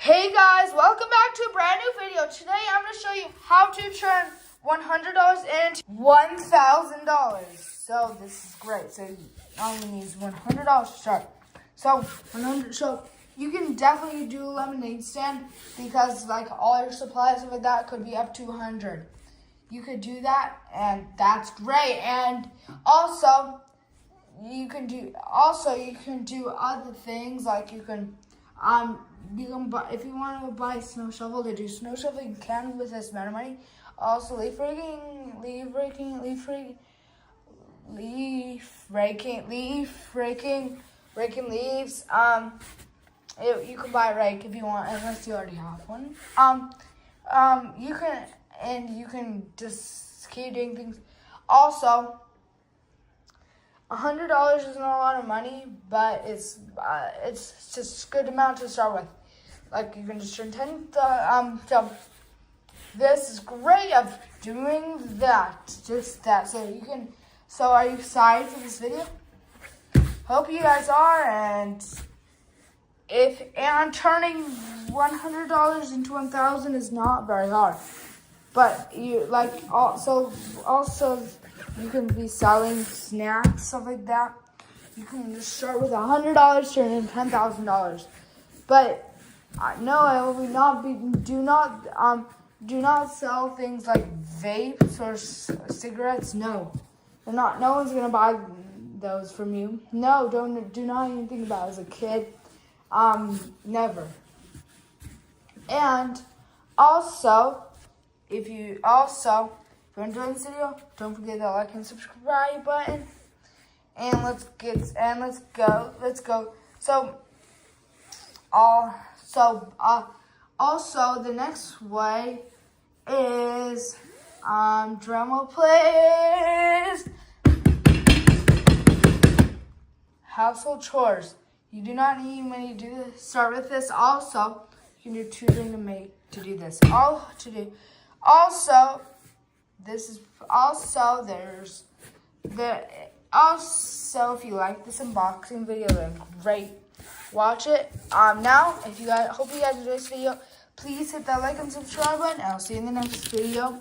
Hey guys, welcome back to a brand new video. Today I'm going to show you how to turn $100 into $1,000. So this is great. So you only need $100 to start. So you can definitely do a lemonade stand because like all your supplies with that could be up to 100. You could do that and that's great. And also you can do other things like you can buy, if you want to buy a snow shovel to do snow shoveling, you can with this amount of money. Also leaf raking, raking leaves. You can buy a rake if you want, unless you already have one. You can just keep doing things. Also, $100 isn't a lot of money, but it's just a good amount to start with. Like you can just turn 10. So this is great of doing that, just that. So are you excited for this video? Hope you guys are. And turning $100 into 1,000 is not very hard. But also you can be selling snacks, stuff like that. You can just start with $100, turn into $10,000. But no, I will not be. Do not sell things like vapes or cigarettes. No, they're not. No one's gonna buy those from you. No, do not even think about it as a kid. Never. And also, if you enjoyed this video, don't forget that like and subscribe button. And let's go. Also the next way is drumroll please. Household chores. You do not need when you do this. Start with this. Also, you can do tutoring to do this. Also, if you like this unboxing video, then great. Watch it. Now, hope you guys enjoyed this video. Please hit that like and subscribe button. I'll see you in the next video.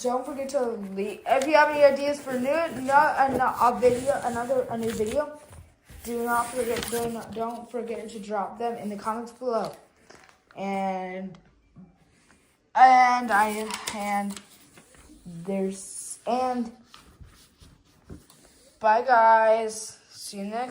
Don't forget to leave. If you have any ideas for a new video, don't forget to drop them in the comments below. And bye guys. See you next.